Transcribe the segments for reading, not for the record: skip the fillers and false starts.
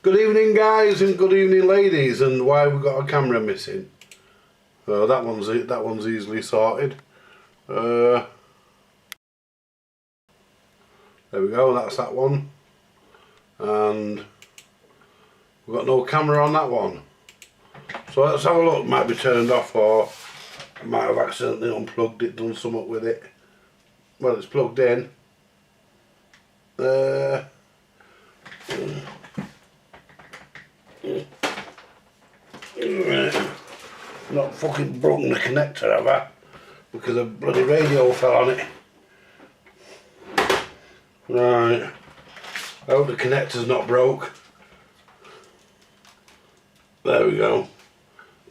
Good evening, guys, and good evening, ladies. And why have we got a camera missing? Oh, that one's easily sorted. There we go. That's that one. And we've got no camera on that one. So let's have a look. Might be turned off, or I might have accidentally unplugged it, done something with it. Well, it's plugged in. Not fucking broken the connector, have I? Because a bloody radio fell on it. Right. I hope the connector's not broke. There we go.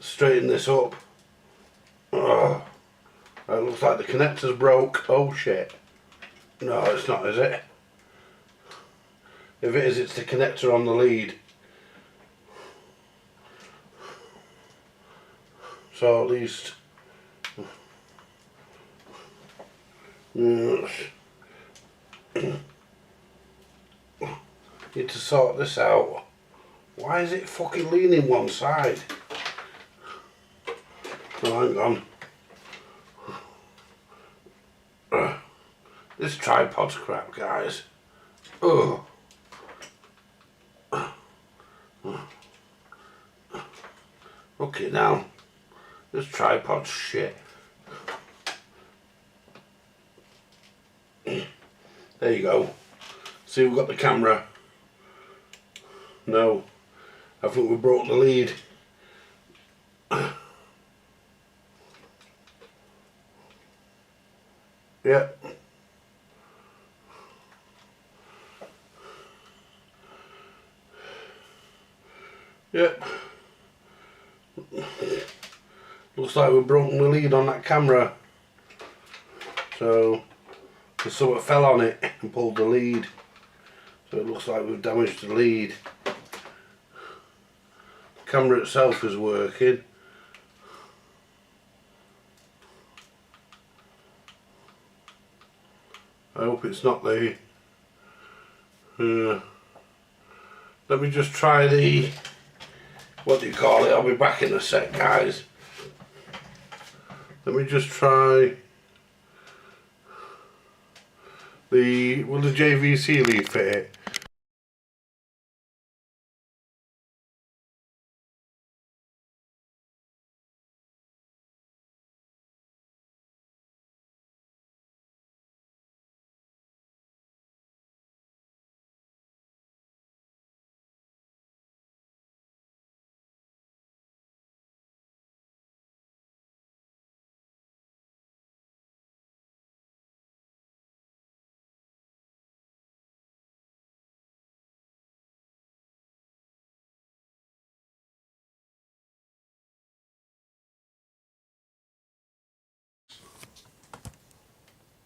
Straighten this up. Oh, it looks like the connector's broke. Oh shit. No, it's not, is it? If it is, it's the connector on the lead. So at least need to sort this out. Why is it fucking leaning one side? Oh, hang on. This tripod's crap, guys. Oh. Okay, now. This tripod's shit. There you go. See, we've got the camera. No. I think we broke the lead. Yep. Yep. Looks like we've broken the lead on that camera. So, because something fell on it and pulled the lead. So it looks like we've damaged the lead. The camera itself is working. I hope it's not the... let me just try the... What do you call it? I'll be back in a sec, guys. Let me just try... Will the JVC lead fit it?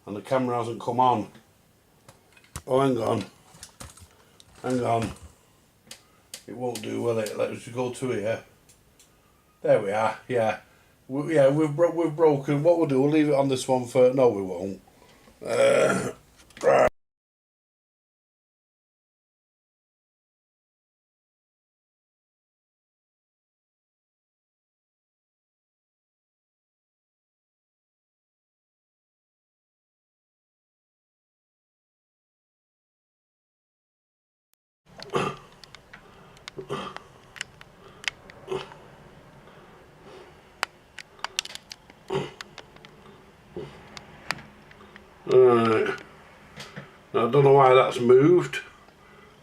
And the camera hasn't come on. Oh, hang on. Hang on. It won't do, will it? Let's go to here. There we are. Yeah. We've broken. What we'll do, we'll leave it on this one for... No, we won't. Right. Alright. Now, I don't know why that's moved.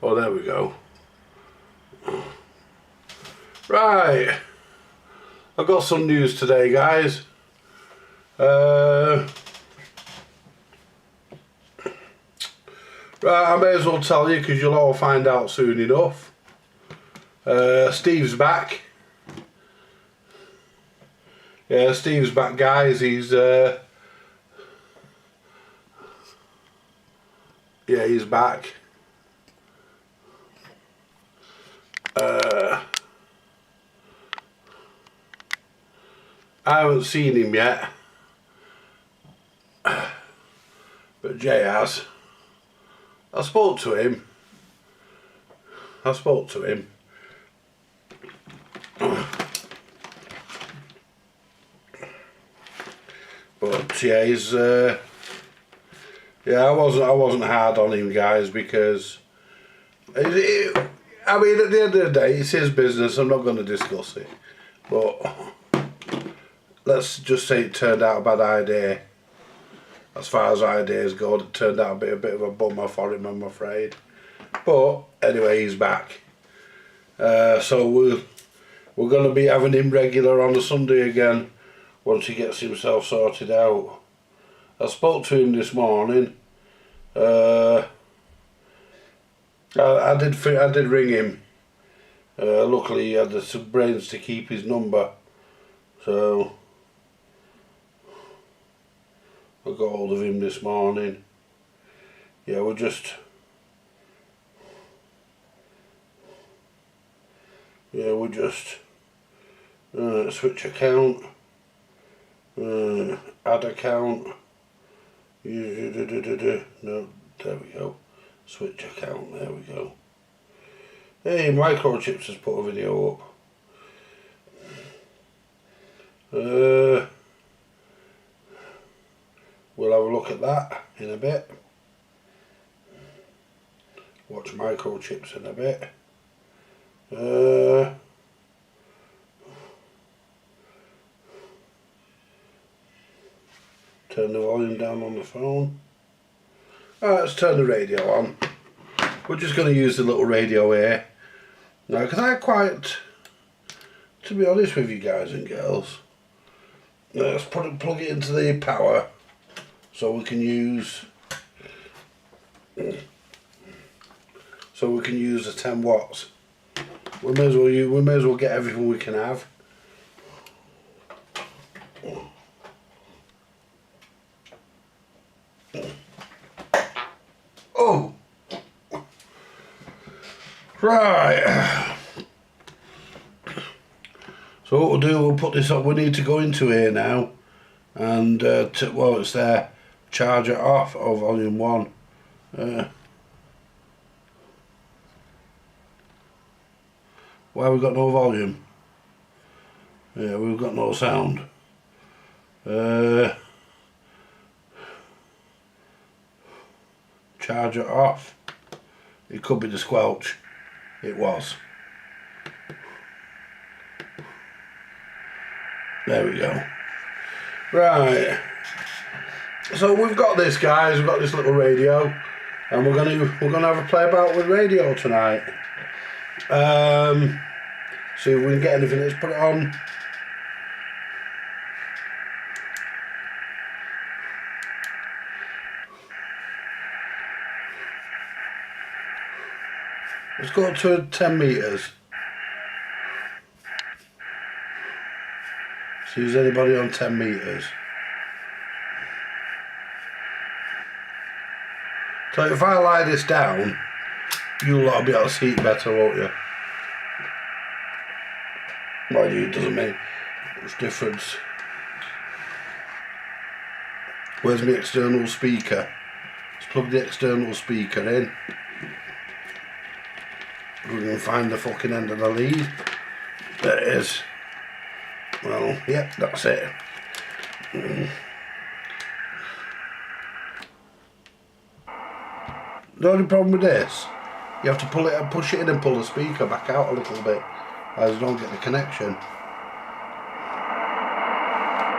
Oh, there we go. Right. I've got some news today, guys. Right, I may as well tell you because you'll all find out soon enough. Steve's back. Yeah, Steve's back, guys. He's yeah, he's back. I haven't seen him yet, but Jay has. I spoke to him. I spoke to him. But yeah, he's yeah, I wasn't hard on him, guys, because I mean, at the end of the day, it's his business. I'm not going to discuss it, but let's just say it turned out a bad idea. As far as ideas go, it turned out a bit of a bummer for him, I'm afraid. But anyway, he's back. So we're going to be having him regular on a Sunday again once he gets himself sorted out. I spoke to him this morning. I did ring him. Luckily, he had the brains to keep his number, so I got hold of him this morning. Yeah, we're just. Yeah, we'll just switch account, add account, no, there we go, switch account, there we go. Hey, Microchips has put a video up. We'll have a look at that in a bit. Watch Microchips in a bit. Turn the volume down on the phone. Alright, let's turn the radio on. We're just going to use the little radio here. Now, because I quite, to be honest with you guys and girls, let's plug it into the power so we can use the 10 watts. We may as well get everything we can have. Oh, right. So what we'll do, we'll put this up. We need to go into here now, and well, it's there. Charge it off. Oh, volume 1. Why have we got no volume? Yeah, we've got no sound. Charge it off. It could be the squelch. It was. There we go. Right. So we've got this, guys. We've got this little radio, and we're gonna have a play about with radio tonight. See if we can get anything. Let's put it on. Let's go up to 10 meters. See if there's anybody on 10 meters. So if I lie this down, you'll lot will be able to see it better, won't you? Mind you, it doesn't make much difference. Where's my external speaker? Let's plug the external speaker in. We can find the fucking end of the lead. There it is. Well, yep, that's it. The only problem with this, you have to pull it and push it in and pull the speaker back out a little bit, otherwise you don't get the connection.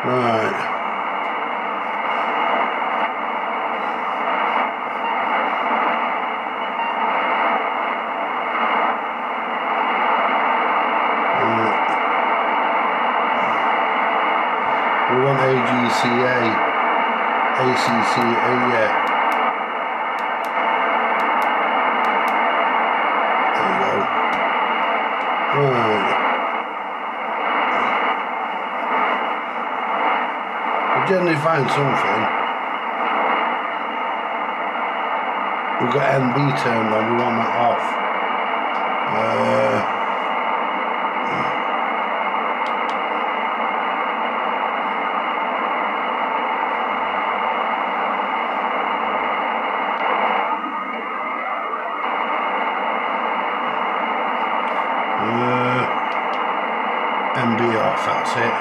Right. We want AGCA, ACCA, yeah. There you go. Right. We generally find something. We've got NB turned on, we want that off. That's it.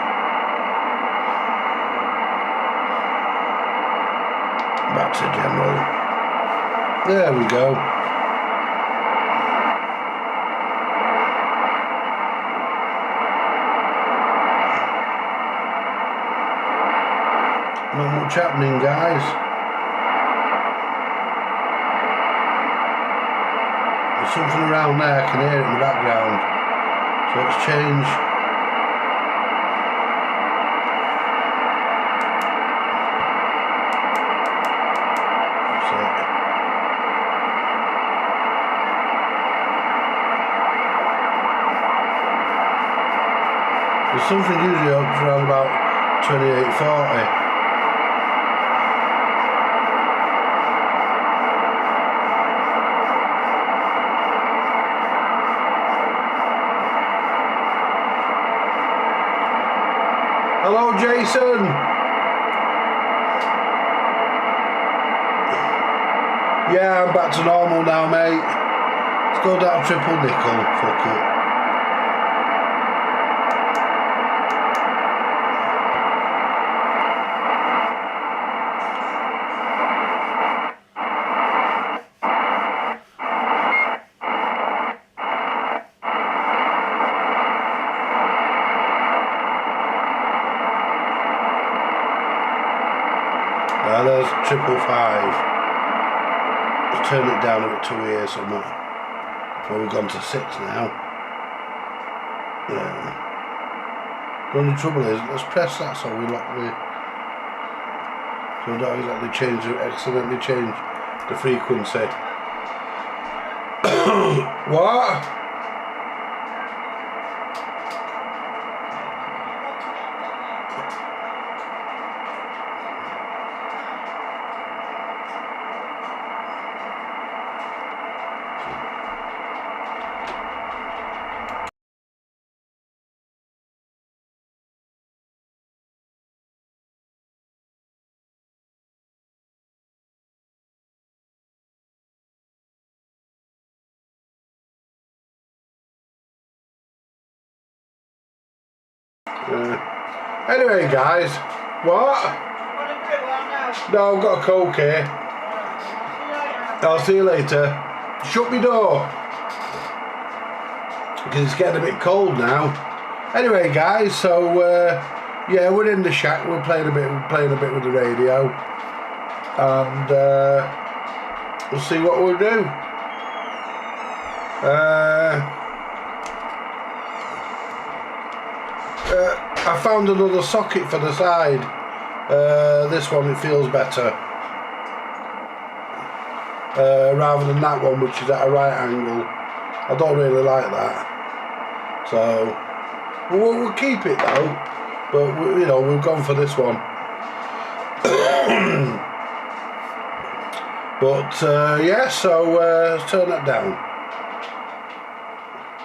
Back to general. There we go. Not much happening, guys. There's something around there, I can hear it in the background. So let's change. That's it. There's something usually up around about 2840. Hello, Jason. Yeah, I'm back to normal now, mate. Let's go down triple nickel. Fuck it. There's 555. Let's turn it down a bit to here somewhere. Well, we've gone to 6 now. The only trouble is, let's press that so we lock the. So we don't accidentally change the frequency. What? Anyway, guys, what? No, I've got a Coke here. I'll see you later. Shut my door because it's getting a bit cold now. Anyway, guys, so yeah, we're in the shack. We're playing a bit with the radio, and we'll see what we'll do. I found another socket for the side. This one, it feels better rather than that one, which is at a right angle. I don't really like that, so we'll keep it though. But you know, we've gone for this one. But yeah, so let's turn that down.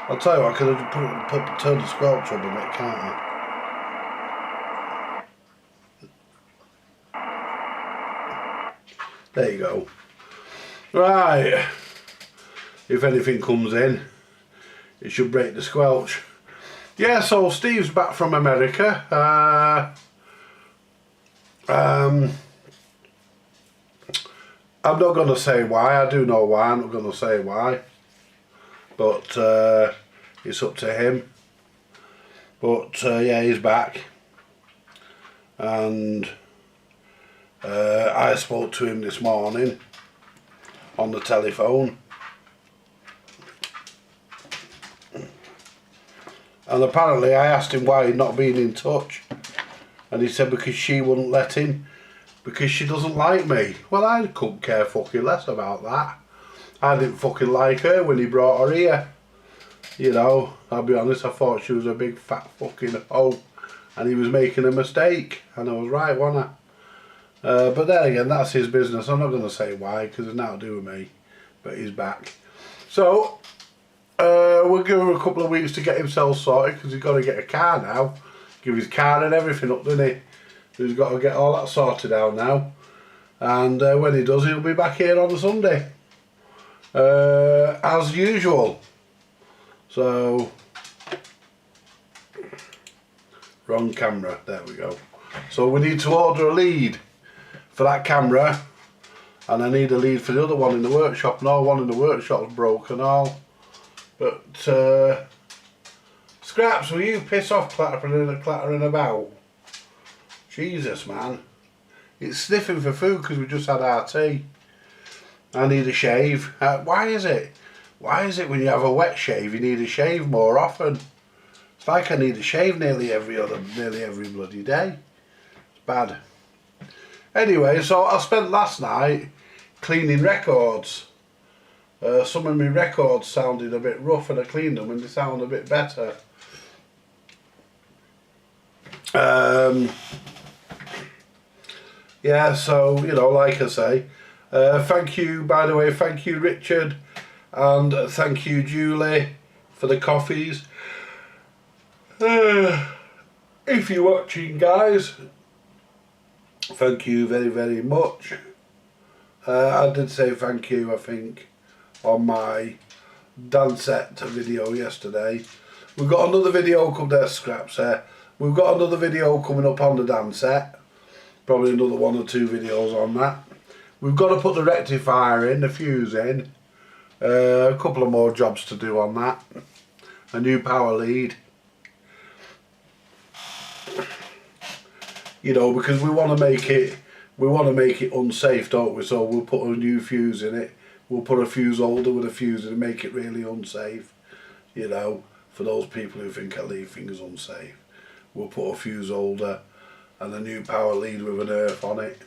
I'll tell you what, I could have turn the squelch up a bit, can't I? There you go. Right. If anything comes in, it should break the squelch. Yeah, so Steve's back from America. I'm not going to say why. I do know why. I'm not going to say why. But it's up to him. But yeah, he's back. And I spoke to him this morning on the telephone. And apparently I asked him why he'd not been in touch. And he said because she wouldn't let him. Because she doesn't like me. Well, I couldn't care fucking less about that. I didn't fucking like her when he brought her here. You know, I'll be honest, I thought she was a big fat fucking hoe. And he was making a mistake. And I was right, wasn't I? But then again, that's his business. I'm not going to say why, because it's nothing to do with me. But he's back. So, we'll give him a couple of weeks to get himself sorted, because he's got to get a car now. Give his car and everything up, doesn't he? So he's got to get all that sorted out now. And when he does, he'll be back here on a Sunday. As usual. So, Wrong camera. There we go. So we need to order a lead for that camera, and I need a lead for the other one in the workshop, and all one in the workshop's broken all. But Scraps, will you piss off clattering about? Jesus, man. It's sniffing for food because we just had our tea. I need a shave. Why is it? Why is it when you have a wet shave you need a shave more often? It's like I need a shave nearly every bloody day. It's bad. Anyway, so I spent last night cleaning records. Some of my records sounded a bit rough and I cleaned them and they sound a bit better. Yeah, so, you know, like I say, thank you, by the way, thank you Richard, and thank you Julie for the coffees. If you're watching, guys, thank you very, very much. I did say thank you, I think, on my dance set video yesterday. We've got another video coming there, Scraps there. We've got another video coming up on the dance set. Probably another 1 or 2 videos on that. We've got to put the rectifier in, the fuse in. A couple of more jobs to do on that. A new power lead. You know, because we want to make it unsafe, don't we? So we'll put a new fuse in it. We'll put a fuse holder with a fuse in and make it really unsafe. You know, for those people who think I leave things unsafe. We'll put a fuse holder and a new power lead with an earth on it.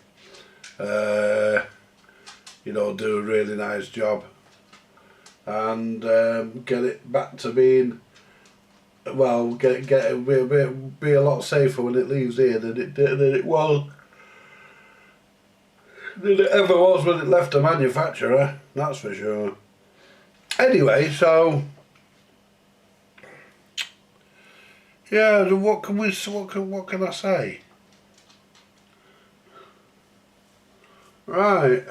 You know, do a really nice job. And get it back to being, well, be a lot safer when it leaves here than it ever was when it left the manufacturer, that's for sure. Anyway, so yeah, what can I say? Right,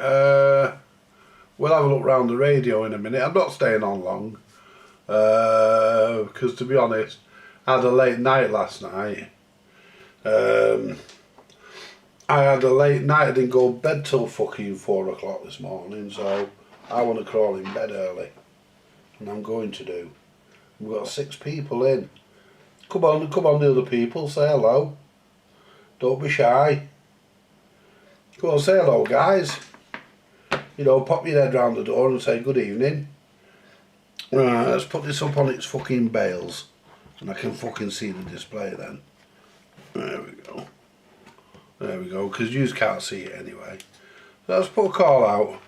we'll have a look round the radio in a minute. I'm not staying on long, because to be honest, I had a late night last night. I had a late night, I didn't go to bed till fucking 4 o'clock this morning, so I want to crawl in bed early. And I'm going to do. We've got 6 people in. Come on the other people, say hello. Don't be shy. Come on, say hello, guys. You know, pop your head round the door and say good evening. Right, let's put this up on its fucking bales. And I can fucking see the display then. There we go. There we go, because you can't see it anyway. So let's put a call out.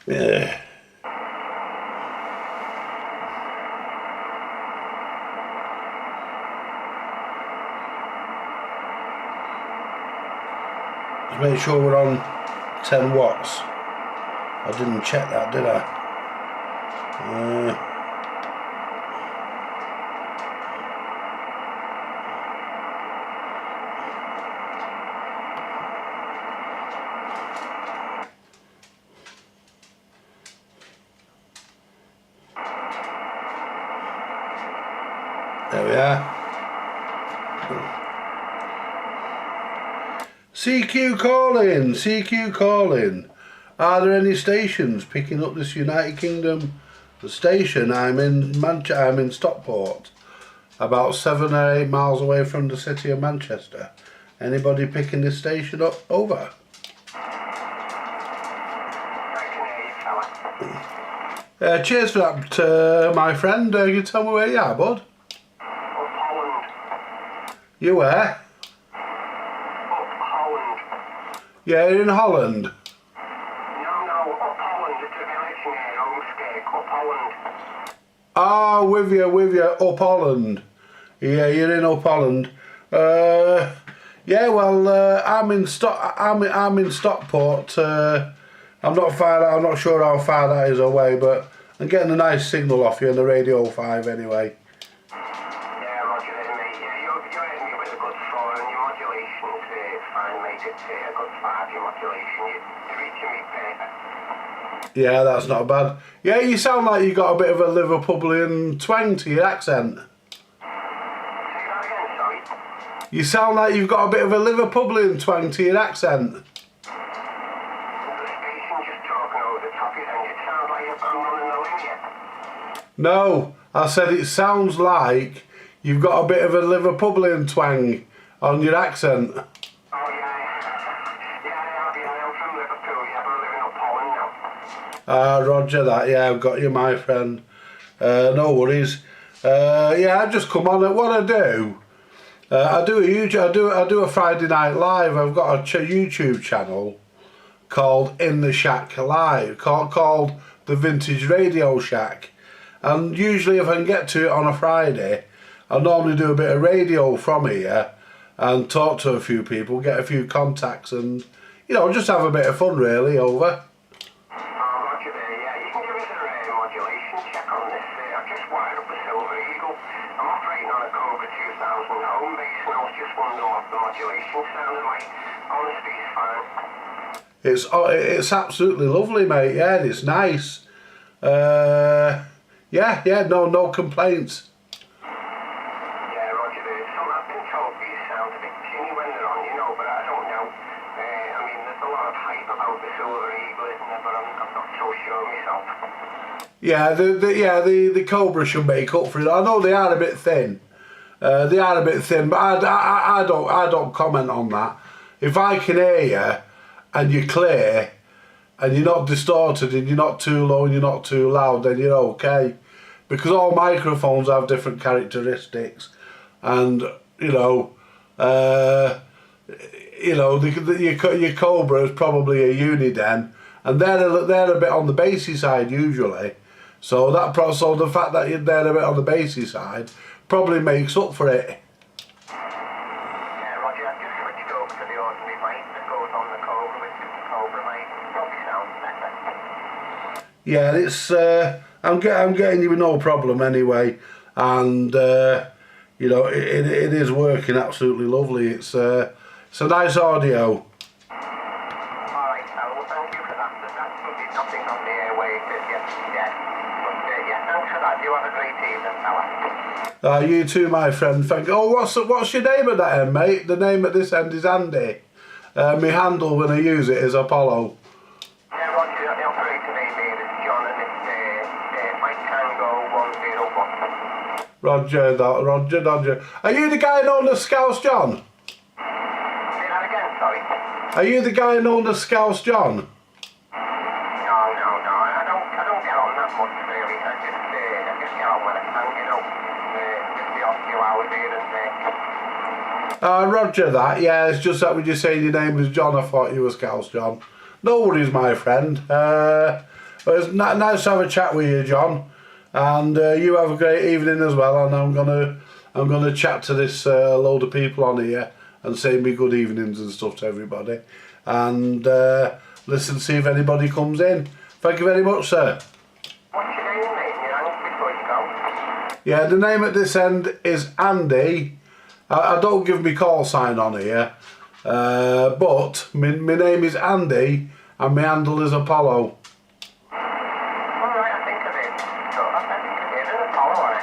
Yeah. Just make sure we're on 10 watts. I didn't check that, did I? There we are. CQ calling. Are there any stations picking up this United Kingdom? The station, I'm in Stockport, about 7 or 8 miles away from the city of Manchester. Anybody picking this station up? Over. Cheers for that, my friend. You tell me where you are, bud? Holland. You where? Holland. Yeah, you're in Holland. No, up Holland. It's a village near Homestake, up Holland. Ah, with you, up Holland. Yeah, you're in up Holland. Yeah, well, I'm in Stockport. I'm not sure how far that is away, but I'm getting a nice signal off you on the Radio 5 anyway. Yeah, roger that, mate. Yeah, you're hitting me with a good 4 and your modulation's fine, mate. It's a good 5, your modulation. You're reaching me perfect. Yeah, that's not bad. Yeah, you sound like you got a bit of a Liverpudlian twang to your accent. Say that again, sorry. You sound like you've got a bit of a Liverpudlian twang to your accent. The station just talking over the top of you, then it sounds like I'm running the ring yet. No, I said it sounds like you've got a bit of a Liverpudlian twang on your accent. Oh, yeah. Yeah, I have, yeah. I'm from Liverpool, yeah, but I live in Upholland now. Roger that. Yeah, I've got you, my friend. No worries. Yeah, I just come on. What I do, I do a Friday Night Live. I've got a YouTube channel called In the Shack Live, called the Vintage Radio Shack. And usually, if I can get to it on a Friday, I normally do a bit of radio from here and talk to a few people, get a few contacts, and just have a bit of fun really over. Roger there, yeah. You can give us a modulation check on this. I've just wired up a Silver Eagle. I'm operating on a Cobra 2000 home base, and I was just wondering what the modulation sounded like. Honestly, it's fine. It's absolutely lovely, mate. Yeah, it's nice. Yeah, no complaints. Yeah, Roger there. I've been told these sound a bit tinny when they're on, but I don't know. I mean, there's a lot of hype about the Silver Eagle, isn't there? But I'm not so sure myself. Yeah, the Cobra should make up for it. I know they are a bit thin. But I don't comment on that. If I can hear you and you're clear and you're not distorted and you're not too low and you're not too loud, then you're okay. Because all microphones have different characteristics, and your Cobra is probably a Uniden, and they're a bit on the bassy side usually. So the fact that they're a bit on the bassy side probably makes up for it. Yeah, Roger, I've just switched over to the ordinary mic that goes on the Cobra, which is the Cobra mic. Probably sounds better. Yeah, it's I'm getting you with no problem anyway, and it is working absolutely lovely. It's a nice audio. Alright, well, thank you for that. There's absolutely nothing on the airwaves yet. But yeah, thanks for that. You have a great evening, fella. You too, my friend. Thank you. Oh, what's your name at that end, mate? The name at this end is Andy. My handle when I use it is Apollo. Yeah, Roger, the operator name here is John, and it's Mike Tango 101. Roger. Are you the guy known as Scouse John? Say that again, sorry. Are you the guy known as Scouse John? No. I don't get on that much, really. I just get on when I can, just the odd few hours here and there. Roger that. Yeah, it's just that when you say your name was John, I thought you were Scouse John. No worries, my friend. It's nice to have a chat with you, John, and you have a great evening as well. And I'm gonna chat to this load of people on here and say me good evenings and stuff to everybody, and listen, see if anybody comes in. Thank you very much, sir. What's your name, mate? Your name before you go. Yeah, the name at this end is Andy. I don't give me call sign on here, but my name is Andy and my handle is Apollo. Alright, I think of it. So, I think of it. There's Apollo on it.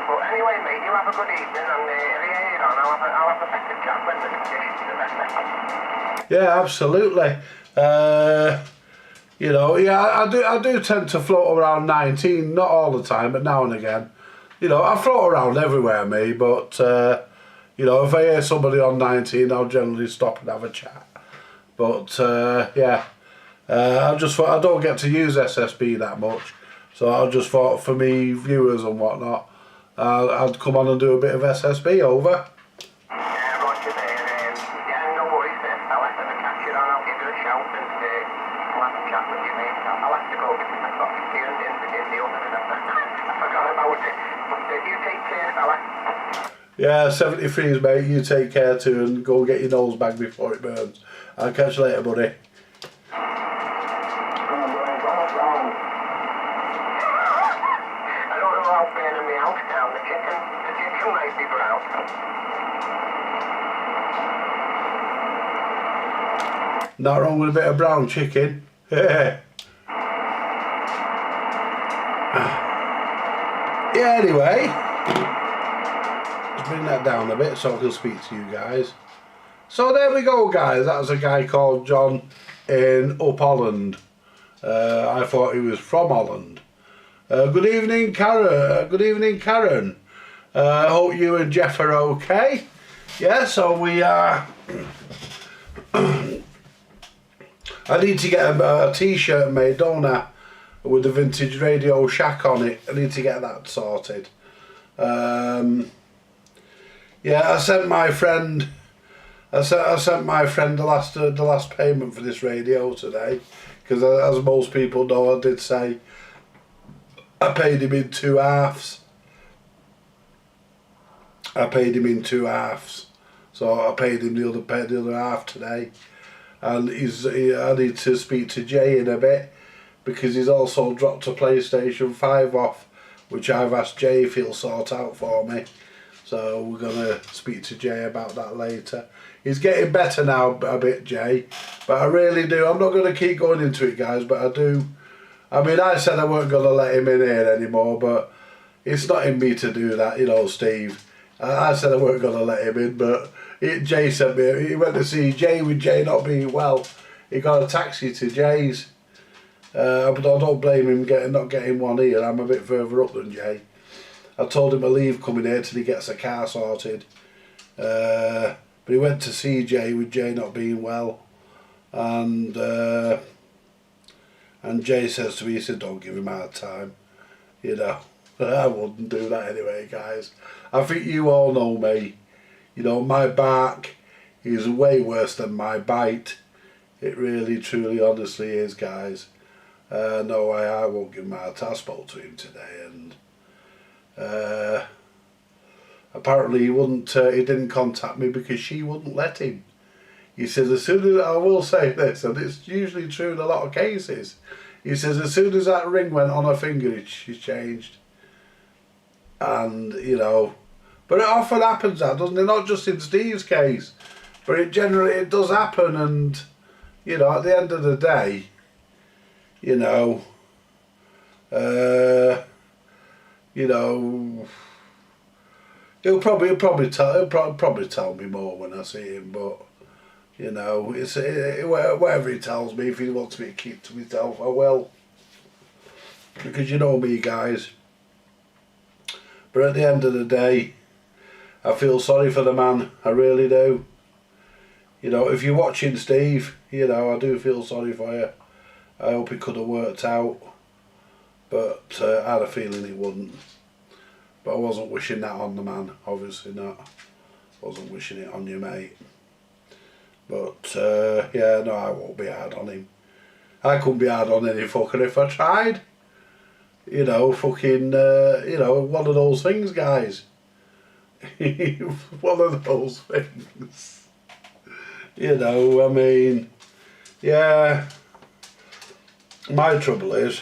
But anyway, mate, you have a good evening, and if you hear on, I'll have a better chat when the conditions are better. Yeah, absolutely. I do tend to float around 19, not all the time, but now and again. I float around everywhere, me, but if I hear somebody on 19, I'll generally stop and have a chat. But I don't get to use SSB that much, so I just thought for me viewers and whatnot, I'd come on and do a bit of SSB over. Yeah, Roger there. No worries there, fella. If I catch you on, I'll give you a shout and I'll have a chat with you, mate. I'll have to go get my coffee here in the oven. I forgot about it. But you take care, fella. Yeah, 73s, mate. You take care too, and go and get your nose bagged before it burns. I'll catch you later, buddy. I don't know how burning my house down. The chicken might be brown. Not wrong with a bit of brown chicken. Yeah. Yeah, anyway, let's bring that down a bit so I can speak to you guys. So there we go, guys. That's a guy called John in Up Holland. I thought he was from Holland. Good evening, Karen. Good evening, Karen. I hope you and Jeff are okay. Yeah, so we are. I need to get a t-shirt made, don't I? With the vintage Radio Shack on it. I need to get that sorted. Yeah, I sent my friend. I sent my friend the last payment for this radio today, because as most people know, I did say I paid him in two halves. So I paid him the other half today, and I need to speak to Jay in a bit, because he's also dropped a PlayStation 5 off, which I've asked Jay if he'll sort out for me. So we're gonna speak to Jay about that later. He's getting better now a bit, Jay, but I really do. I'm not gonna keep going into it, guys, but I do. I mean, I said I weren't gonna let him in here anymore, but it's not in me to do that, you know, Steve. I said I weren't going to let him in, but Jay sent me, he went to see Jay with Jay not being well. He got a taxi to Jay's. But I don't blame him not getting one here. I'm a bit further up than Jay. I told him to leave coming here till he gets a car sorted. But he went to see Jay with Jay not being well. And Jay says to me, he said, don't give him hard time. You know. I wouldn't do that anyway, guys. I think you all know me. You know, my bark is way worse than my bite. It really, truly, honestly is, guys. No, I won't give him a hard time. I spoke to him today, and apparently he wouldn't. He didn't contact me because she wouldn't let him. He says, as soon as, I will say this, and it's usually true in a lot of cases, he says, as soon as that ring went on her finger, she's changed. And, you know, but it often happens, that, doesn't it? Not just in Steve's case, but it does happen. And, you know, at the end of the day, you know, he'll probably tell me more when I see him. But, you know, whatever he tells me, if he wants me to keep to myself, I will. Because you know me, guys. But at the end of the day, I feel sorry for the man. I really do. You know, if you're watching, Steve, you know, I do feel sorry for you. I hope it could have worked out. But I had a feeling it wouldn't. But I wasn't wishing that on the man. Obviously not. Wasn't wishing it on you, mate. But, yeah, no, I won't be hard on him. I couldn't be hard on any fucker if I tried. You know, fucking, you know, one of those things, guys. One of those things. You know, I mean, yeah. My trouble is,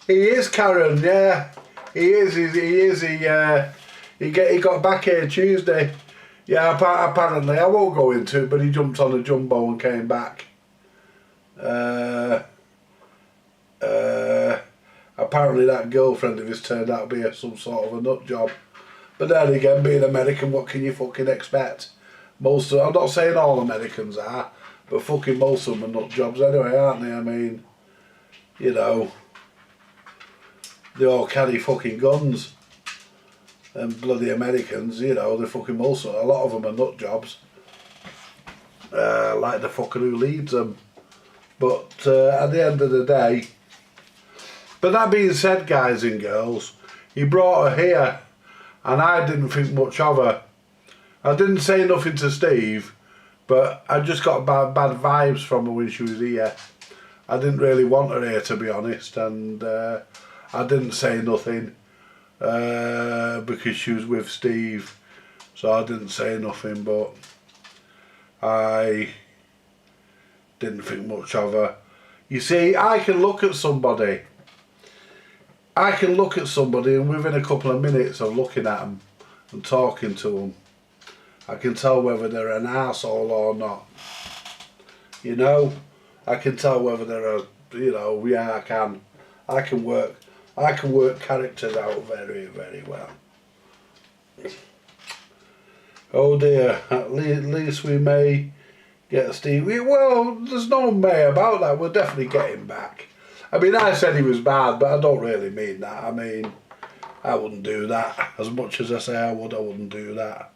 he is Karen, yeah. He got back here Tuesday. Yeah, apparently, I won't go into it, but he jumped on a jumbo and came back. Apparently that girlfriend of his turned out to be some sort of a nut job. But then again, being American, what can you fucking expect? I'm not saying all Americans are, but fucking most of them are nut jobs anyway, aren't they? I mean, you know, they all carry fucking guns. And bloody Americans, you know, they're fucking a lot of them are nut jobs. Like the fucker who leads them. But at the end of the day, but that being said, guys and girls, he brought her here, and I didn't think much of her. I didn't say nothing to Steve, but I just got bad vibes from her when she was here. I didn't really want her here, to be honest, and I didn't say nothing because she was with Steve, so I didn't say nothing, but I didn't think much of her. You see, I can look at somebody and within a couple of minutes of looking at them and talking to them, I can tell whether they're an arsehole or not. You know, I can tell whether they're a, you know, yeah, I can. I can work characters out very, very well. Oh dear, at least we may get Steve. Well, there's no may about that. We'll definitely get him back. I mean, I said he was bad, but I don't really mean that. I mean, I wouldn't do that. As much as I say I wouldn't do that.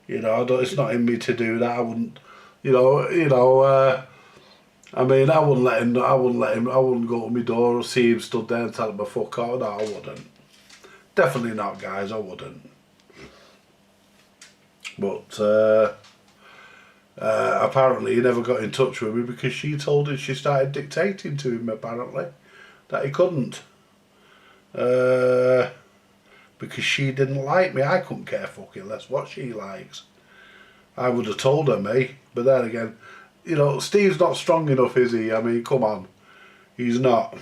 You know, it's not in me to do that. I wouldn't, I mean, I wouldn't let him, I wouldn't go to my door or see him stood there and tell him to fuck off. No, I wouldn't. Definitely not, guys, I wouldn't. But, apparently he never got in touch with me because she told him, she started dictating to him apparently, that he couldn't. Because she didn't like me. I couldn't care fucking less what she likes. I would have told her, me. But then again, you know, Steve's not strong enough, is he? I mean, come on. He's not.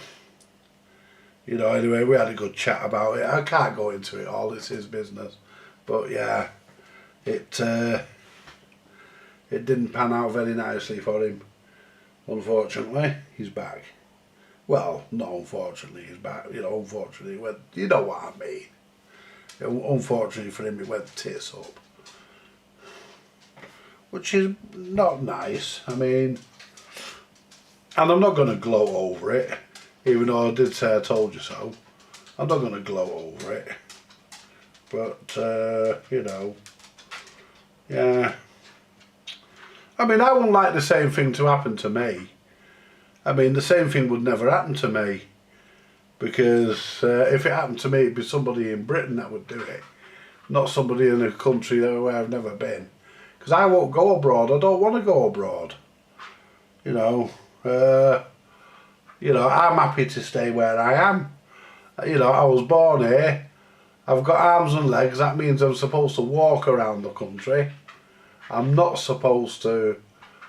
You know, anyway, we had a good chat about it. I can't go into it all, it's his business. But yeah, it didn't pan out very nicely for him. Unfortunately, he's back. Well, not unfortunately, he's back. You know, unfortunately, you know what I mean. Unfortunately for him, he went tits up. Which is not nice. I mean, and I'm not going to gloat over it, even though I did say I told you so. I'm not going to gloat over it. But, you know, yeah. I mean, I wouldn't like the same thing to happen to me. I mean, the same thing would never happen to me. Because if it happened to me, it'd be somebody in Britain that would do it. Not somebody in a country where I've never been. Because I won't go abroad. I don't want to go abroad. You know, I'm happy to stay where I am. You know, I was born here. I've got arms and legs. That means I'm supposed to walk around the country. I'm not supposed to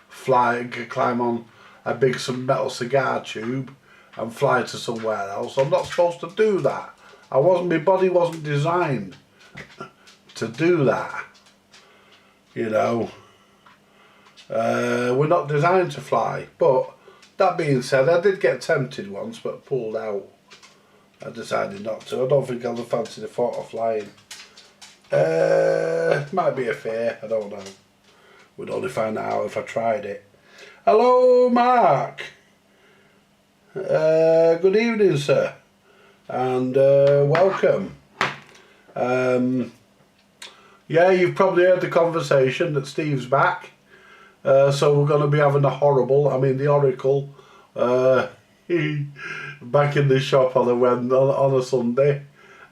climb on a big metal cigar tube and fly to somewhere else. I'm not supposed to do that. My body wasn't designed to do that. You know, we're not designed to fly. But that being said, I did get tempted once, but pulled out. I decided not to. I don't think I'll fancy the thought of flying. Might be a fear, I don't know. We'd only find out if I tried it. Hello, Mark. Good evening, sir, and welcome. Yeah, you've probably heard the conversation that Steve's back. So we're going to be having the Oracle, back in the shop on a Sunday.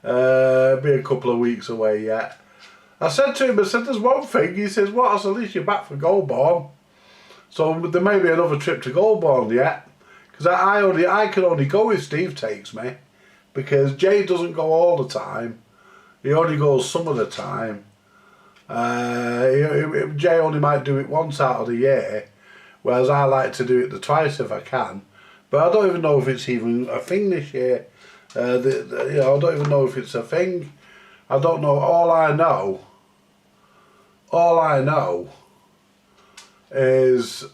Be a couple of weeks away yet. I said to him, there's one thing. He says, what? I said, at least you're back for Goulburn. So there may be another trip to Goulburn yet. Because I can only go if Steve takes me. Because Jay doesn't go all the time. He only goes some of the time. Jay only might do it once out of the year. Whereas I like to do it twice if I can. But I don't even know if it's even a thing this year. I don't even know if it's a thing. I don't know. All I know is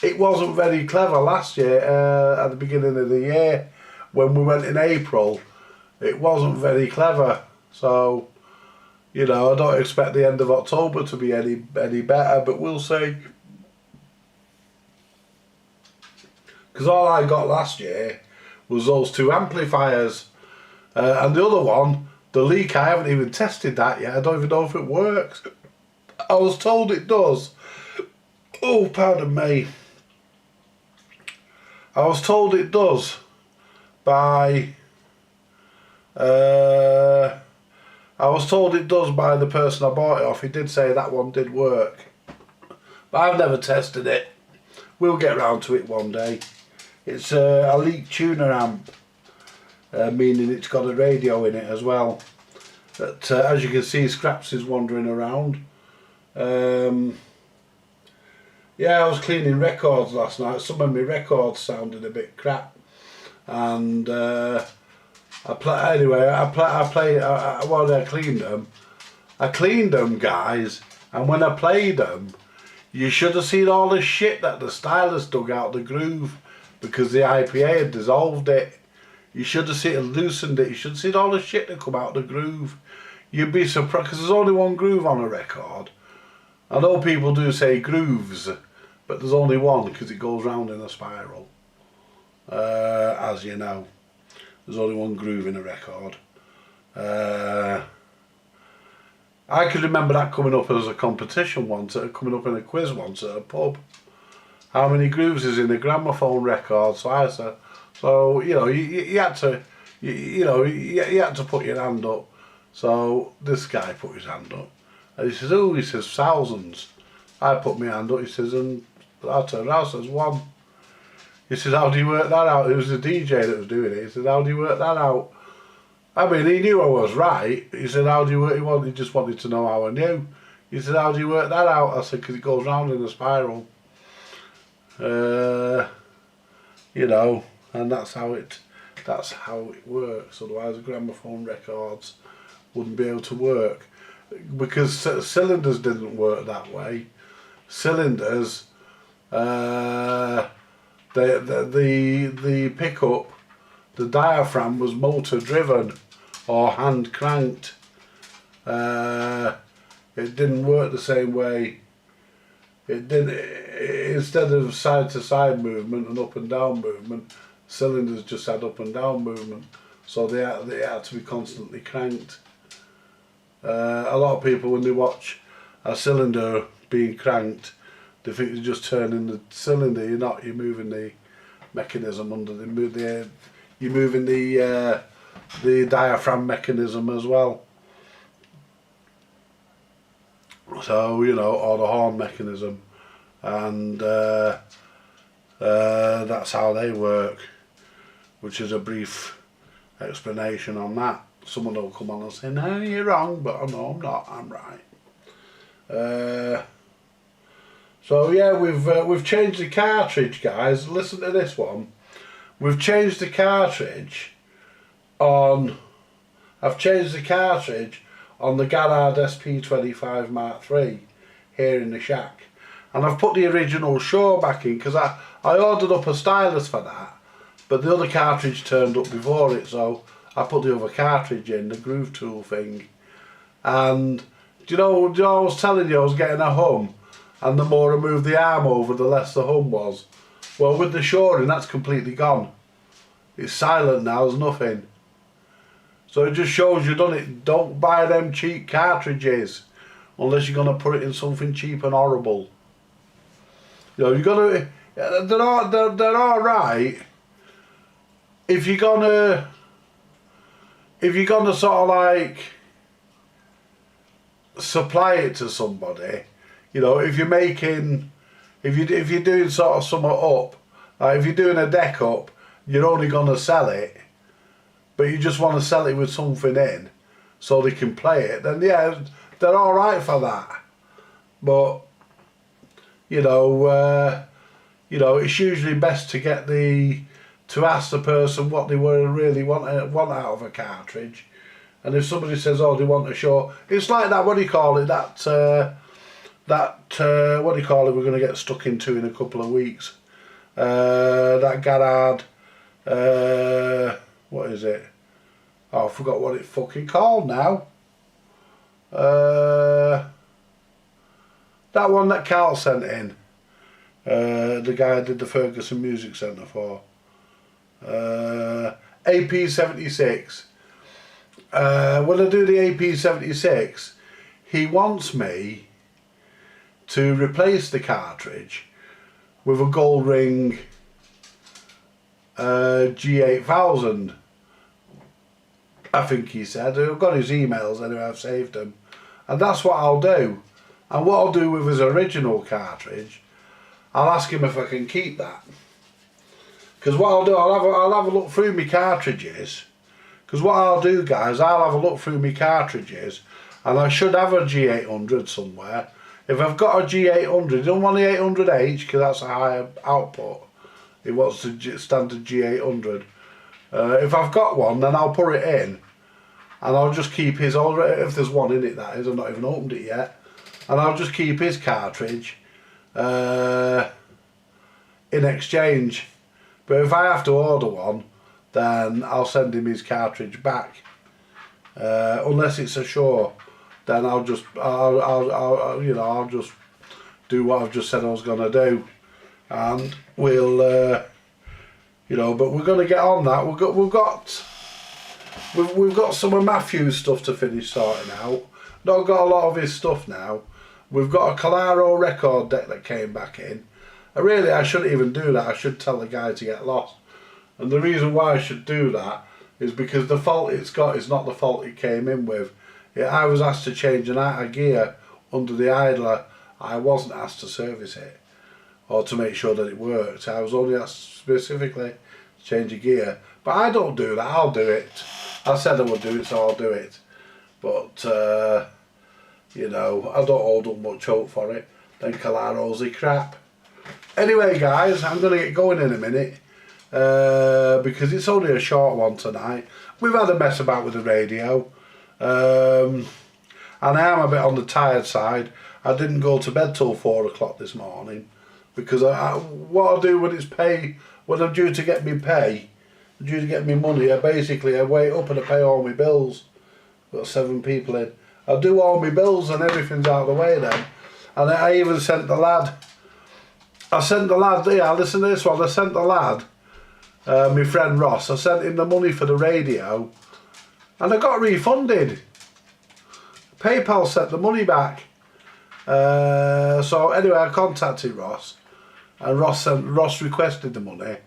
it wasn't very clever last year at the beginning of the year when we went in April. It wasn't very clever. So, you know, I don't expect the end of October to be any better, but we'll see. Because all I got last year was those two amplifiers. And the other one, the leak, I haven't even tested that yet. I don't even know if it works. I was told it does. Oh, pardon me. I was told it does by the person I bought it off. He did say that one did work. But I've never tested it. We'll get round to it one day. It's a Leak tuner amp, meaning it's got a radio in it as well. But as you can see, Scraps is wandering around. Yeah, I was cleaning records last night. Some of my records sounded a bit crap, and I cleaned them, guys, and when I played them, you should have seen all the shit that the stylus dug out the groove because the IPA had dissolved it. You should have seen it, loosened it. You should have seen all the shit that come out of the groove. You'd be surprised, because there's only one groove on a record. I know people do say grooves, but there's only one because it goes round in a spiral. As you know, there's only one groove in a record. I can remember that coming up as a competition once, coming up in a quiz once at a pub. How many grooves is in a gramophone record? So I said, so you know, you had to, you had to put your hand up. So this guy put his hand up, and he says, "Oh," he says, "thousands." I put my hand up. He says, and I turned around, says, "1." He says, "How do you work that out?" It was the DJ that was doing it. He said, "How do you work that out?" I mean, he knew I was right. He said, "How do you work?" He just wanted to know how I knew. He said, "How do you work that out?" I said, "Because it goes round in a spiral." You know, and that's how it works. Otherwise, the gramophone records wouldn't be able to work, because cylinders didn't work that way. Cylinders, the pickup, the diaphragm was motor driven or hand cranked. It didn't work the same way. It didn't. Instead of side to side movement and up and down movement, cylinders just had up and down movement, so they had to be constantly cranked. A lot of people, when they watch a cylinder being cranked, they think you're just turning the cylinder. You're not. You're moving the mechanism under the. You're moving the diaphragm mechanism as well. So, you know, or the horn mechanism, and that's how they work, which is a brief explanation on that. Someone will come on and say, "No, you're wrong," but no, I'm not. I'm right. So yeah, we've changed the cartridge, guys. Listen to this one. We've changed the cartridge on. I've changed the cartridge on the Garrard SP25 Mark III here in the shack, and I've put the original Shure back in, because I ordered up a stylus for that, but the other cartridge turned up before it, so I put the other cartridge in, the Groove Tool thing. And do you know I was telling you I was getting a hum, and the more I moved the arm over, the less the hum was. Well, with the Shure in, that's completely gone. It's silent now, there's nothing. So it just shows you done it. Don't buy them cheap cartridges unless you're gonna put it in something cheap and horrible. You know, you gotta. They're all right if you're gonna sort of like supply it to somebody. You know, if you're making, if you're doing sort of something up, like if you're doing a deck up, you're only gonna sell it, but you just want to sell it with something in so they can play it, then yeah, they're all right for that. But you know, it's usually best to get to ask the person what they really want out of a cartridge. And if somebody says, "Oh, they want a Shure," it's like that. What do you call it? What do you call it? We're going to get stuck into in a couple of weeks. That Garrard. What is it? Oh, I forgot what it fucking called now. That one that Carl sent in. The guy I did the Ferguson Music Centre for. AP76. When I do the AP76, he wants me to replace the cartridge with a Goldring G8000. I think he said. I've got his emails anyway, I've saved them. And that's what I'll do. And what I'll do with his original cartridge, I'll ask him if I can keep that. Because what I'll do, I'll have a look through my cartridges. Because what I'll do, guys, I'll have a look through my cartridges, and I should have a G800 somewhere. If I've got a G800, you don't want the 800H because that's a higher output. It wants the standard G800. If I've got one, then I'll put it in, and I'll just keep his already. If there's one in it, that is, I've not even opened it yet, and I'll just keep his cartridge in exchange. But if I have to order one, then I'll send him his cartridge back. Unless it's a show, then I'll just do what I've just said I was gonna do, and we'll but we're gonna get on that. We've got some of Matthew's stuff to finish sorting out. Not got a lot of his stuff now. We've got a Calaro record deck that came back in. I shouldn't even do that. I should tell the guy to get lost. And the reason why I should do that is because the fault it's got is not the fault it came in with. I was asked to change a gear under the idler. I wasn't asked to service it or to make sure that it worked. I was only asked specifically to change a gear. But I don't do that. I'll do it. I said I would do it, so I'll do it. But I don't hold up much hope for it. Then Calaro's crap. Anyway, guys, I'm going to get going in a minute because it's only a short one tonight. We've had a mess about with the radio, and I am a bit on the tired side. I didn't go to bed till 4 o'clock this morning because what I do when I'm due to get me pay, due to get me money, I wait up and I pay all my bills. Got 7 people in. I do all my bills and everything's out of the way then. And I even sent the lad. Listen to this one. I sent the lad, my friend Ross, I sent him the money for the radio and I got refunded. PayPal sent the money back. So anyway, I contacted Ross and Ross requested the money.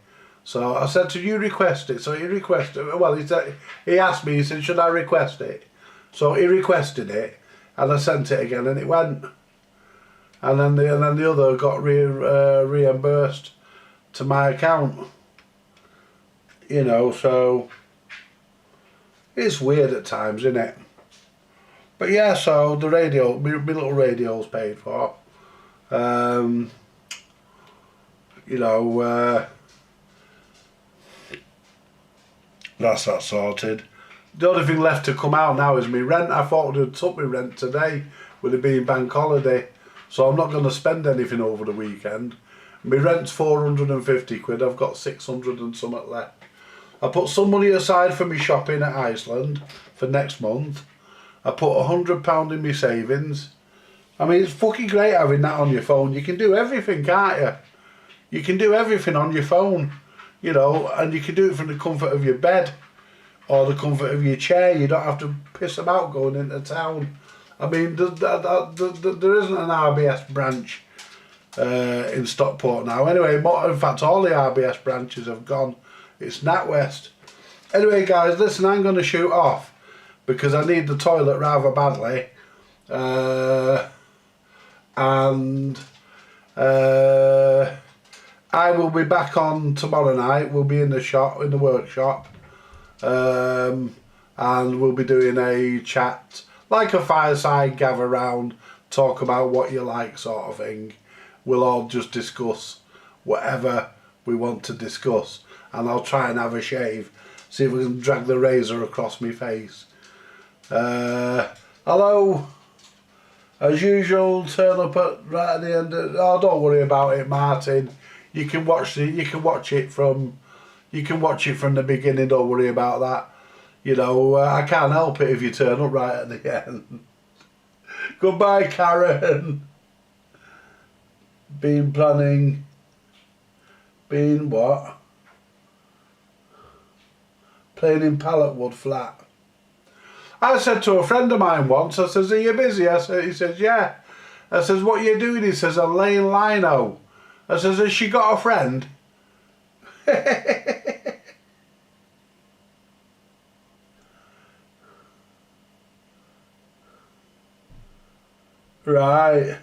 So I said, "Do you request it?" So he requested it. Well, he asked me, he said, "Should I request it?" So he requested it and I sent it again and it went. And then the other got reimbursed to my account. So it's weird at times, isn't it? But yeah, so the radio, my little radio's paid for. That's that sorted. The only thing left to come out now is my rent. I thought I'd have took my rent today with it being bank holiday. So I'm not going to spend anything over the weekend. My rent's 450 quid. I've got 600 and something left. I put some money aside for me shopping at Iceland for next month. I put £100 in my savings. I mean, it's fucking great having that on your phone. You can do everything, can't you? You can do everything on your phone, and you can do it from the comfort of your bed or the comfort of your chair. You don't have to piss about going into town. I mean, there isn't an RBS branch in Stockport now. Anyway, in fact, all the RBS branches have gone. It's NatWest. Anyway, guys, listen, I'm going to shoot off because I need the toilet rather badly. I will be back on tomorrow night. We'll be in the workshop. And we'll be doing a chat, like a fireside, gather round, talk about what you like sort of thing. We'll all just discuss whatever we want to discuss. And I'll try and have a shave. See if we can drag the razor across my face. Hello. As usual, turn up right at the end. Oh, don't worry about it, Martin. You can watch it from the beginning. Don't worry about that. I can't help it if you turn up right at the end. Goodbye, Karen. Been what? Playing in pallet wood flat. I said to a friend of mine once, I says, "Are you busy?" He says, "Yeah." I says, "What are you doing?" He says, "I'm laying lino." I says, "Has she got a friend?" Right.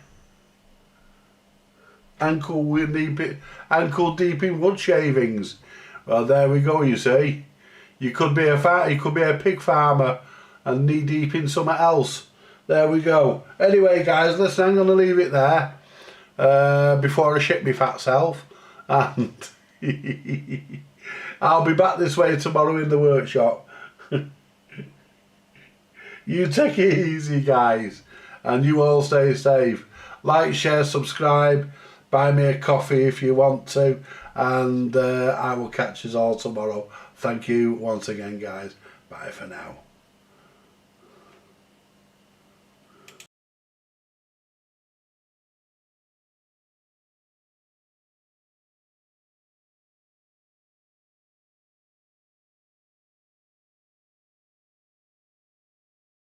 Ankle deep in wood shavings. Well, there we go. You see, you could be a pig farmer and knee deep in something else. There we go. Anyway, guys, listen, I'm going to leave it there before I shit my fat self, and I'll be back this way tomorrow in the workshop. You take it easy, guys, and you all stay safe. Like, share, subscribe, buy me a coffee if you want to, and I will catch us all tomorrow. Thank you once again, guys. Bye for now.